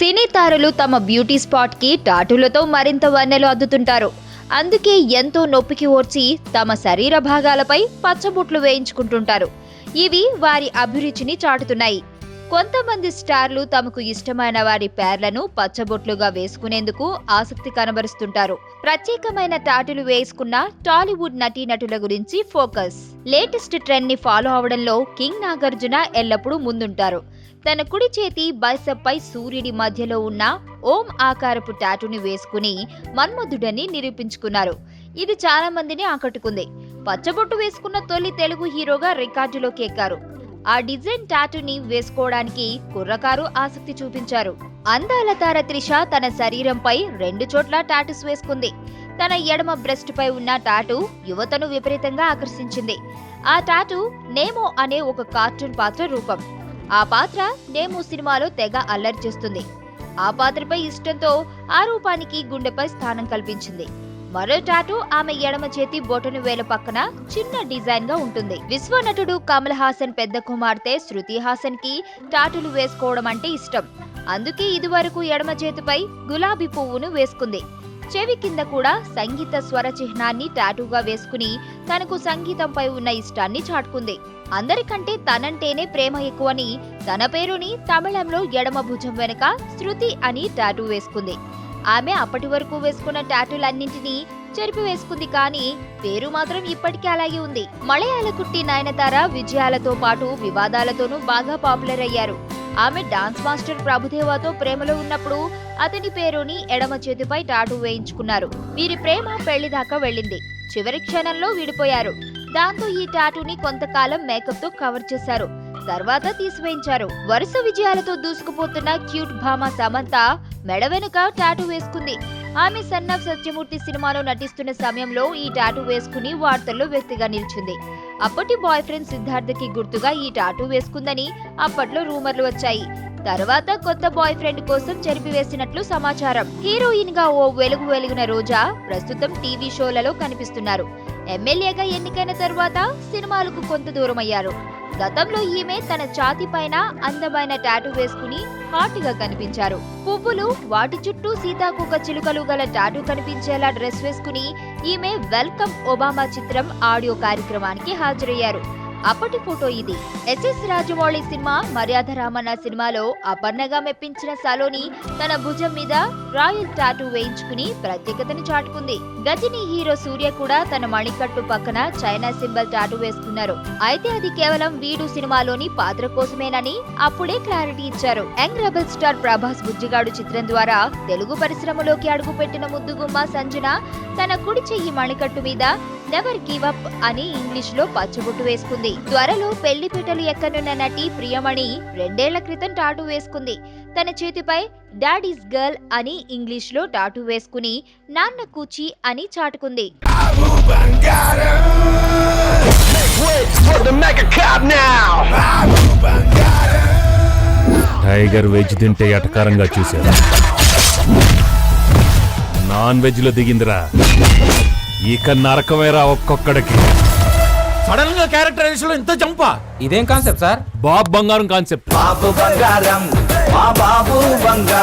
సినీ తారలు తమ beauty spot కి టాటూలతో మరింత వన్నెలు అద్దుతుంటారు. అందుకే ఎంతో నొప్పికి ఓర్చి తమ శరీర భాగాలపై పచ్చబొట్లు వేయించుకుంటుంటారు. ఇవి వారి అభిరుచిని చాటుతున్నాయి. కొంతమంది స్టార్లు తమకు ఇష్టమైన వారి పేర్లను పచ్చబొట్లుగా వేసుకునేందుకు ఆసక్తి కనబరుస్తుంటారు. ప్రత్యేకమైన టాటూలు వేసుకున్న టాలీవుడ్ నటీనటుల గురించి ఫోకస్. లేటెస్ట్ ట్రెండ్ ని ఫాలో అవడంలో కింగ్ నాగార్జున ఎల్లప్పుడూ ముందుంటారు. తన కుడి చేతి బైసెప్ పై సూర్యుడి మధ్యలో ఉన్న ఓం ఆకారపు టాటూని వేసుకుని మన్మధుడని నిరూపించుకున్నారు. ఇది చాలా మందిని ఆకట్టుకుంది. పచ్చబొట్టు వేసుకున్న తొలి తెలుగు హీరోగా రికార్డులోకి ఎక్కారు. ఆ డిజైన్ టాటూని వేసుకోవడానికి కుర్రకారు ఆసక్తి చూపించారు. అందాల తార త్రిష తన శరీరంపై 2 చోట్ల టాటూస్ వేసుకుంది. తన ఎడమ బ్రెస్ట్ పై ఉన్న టాటూ యువతను విపరీతంగా ఆకర్షించింది. ఆ టాటూ నేమో అనే ఒక కార్టూన్ పాత్ర రూపం. ఆ పాత్ర నేమో సినిమాలో తెగ అల్లరి చేస్తుంది. ఆ పాత్రపై ఇష్టంతో ఆ రూపానికి గుండెపై స్థానం కల్పించింది. మరో టాటూ ఆమె ఎడమ చేతి బొటను వేలు పక్కన చిన్న డిజైన్ గా ఉంటుంది. విశ్వనటుడు కమల్ హాసన్ పెద్ద కుమార్తె శృతి హాసన్ కి టాటూలు వేసుకోవడం అంటే ఇష్టం. అందుకే ఇదివరకు ఎడమ చేతిపై గులాబీ పువ్వును వేసుకుంది. చెవి కింద కూడా సంగీత స్వర చిహ్నాన్ని టాటూగా వేసుకుని తనకు సంగీతంపై ఉన్న ఇష్టాన్ని చాటుకుంది. అందరికంటే తనంటేనే ప్రేమ ఎక్కువని తన పేరుని తమిళంలో ఎడమ భుజం వెనుక శృతి అని టాటూ వేసుకుంది. ఆమె అప్పటి వరకు వేసుకున్న టాటూలన్నింటినీ చెరిపి వేసుకుంది, కానీ పేరు మాత్రం ఇప్పటికీ అలాగే ఉంది. మలయాళ కుట్టి నయనతార విజయాలతో పాటు వివాదాలతోనూ బాగా పాపులర్ అయ్యారు. ఆమె డాన్స్ మాస్టర్ ప్రభుదేవాతో ప్రేమలో ఉన్నప్పుడు అతని పేరుని ఎడమ చేతిపై టాటూ వేయించుకున్నారు. వీరి ప్రేమ పెళ్లి దాకా వెళ్ళింది. చివరి క్షణంలో విడిపోయారు. దాంతో ఈ టాటూని కొంతకాలం మేకప్ తో కవర్ చేశారు. తర్వాత తీసివేయించారు. వరుస విజయాలతో దూసుకుపోతున్న క్యూట్ భామ సమంత మెడ వెనుక టాటూ వేసుకుంది. ఆమె సన్ ఆఫ్ సత్యమూర్తి సినిమాలో నటిస్తున్న సమయంలో ఈ టాటూ వేసుకుని వార్తల్లో వ్యక్తిగా నిలిచింది. అప్పటి బాయ్ ఫ్రెండ్ సిద్ధార్థకి గుర్తుగా ఈ టాటూ వేసుకుందని అప్పట్లో రూమర్లు వచ్చాయి. తర్వాత కొత్త బాయ్ ఫ్రెండ్ కోసం చెరిపివేసినట్లు సమాచారం. హీరోయిన్ గా ఓ వెలుగున రోజా ప్రస్తుతం టీవీ షోలలో కనిపిస్తున్నారు. ఎమ్మెల్యేగా ఎన్నికైన తర్వాత సినిమాలకు కొంత దూరం అయ్యారు. గతంలో ఈమె తన ఛాతీ పైన అందమైన టాటూ వేసుకుని హాట్ గా కనిపించారు. పువ్వులు, వాటి చుట్టూ సీతాకోక చిలుకలు గల టాటూ కనిపించేలా డ్రెస్ వేసుకుని ఈమె వెల్కమ్ ఒబామా చిత్రం ఆడియో కార్యక్రమానికి హాజరయ్యారు. అప్పటి ఫోటో ఇది. ఎస్ఎస్ రాజమౌళి సినిమా మర్యాద రామన్న సినిమాలో అపర్ణగా మెప్పించిన సలోని తన భుజం మీద రాయల్ టాటూ వేయించుకుని ప్రత్యేకతను చాటుకుంది. గజనీ హీరో సూర్య కూడా తన మణికట్టు పక్కన చైనా సింబల్ టాటూ వేసుకున్నారు. అయితే అది కేవలం వీడు సినిమాలోని పాత్ర కోసమేనని అప్పుడే క్లారిటీ ఇచ్చారు. Young rebel star Prabhas Bujjigadu చిత్రం ద్వారా తెలుగు పరిశ్రమలోకి అడుగుపెట్టిన ముద్దుగుమ్మ సంజన తన కుడి చెయ్యి మణికట్టు మీద నెవర్ గివ్ అప్ అని ఇంగ్లీష్ లో పచ్చబొట్టు వేసుకుంది. త్వరలో పెళ్లిపీటలు ఎక్కనున్న నటి ప్రియమణి 2 ఏళ్ల క్రితం టాటూ వేసుకుంది. తన చేతిపై డాడీస్ గర్ల్ అని ఇంగ్లీష్ లో టాటూ వేసుకుని నాన్న కూచి అని చాటుకుంది. టైగర్ వెజ్ తింటే ఎటకారంగా చూశారు, నాన్ వెజ్ లో దిగిందిరా. ఇక నరకమేరా ఒక్కొక్కడికి. సడన్ గా క్యారెక్టరైజేషన్ లో ఇంత జంపా? ఇదేం కాన్సెప్ట్ సార్? బాబు బంగారం కాన్సెప్ట్.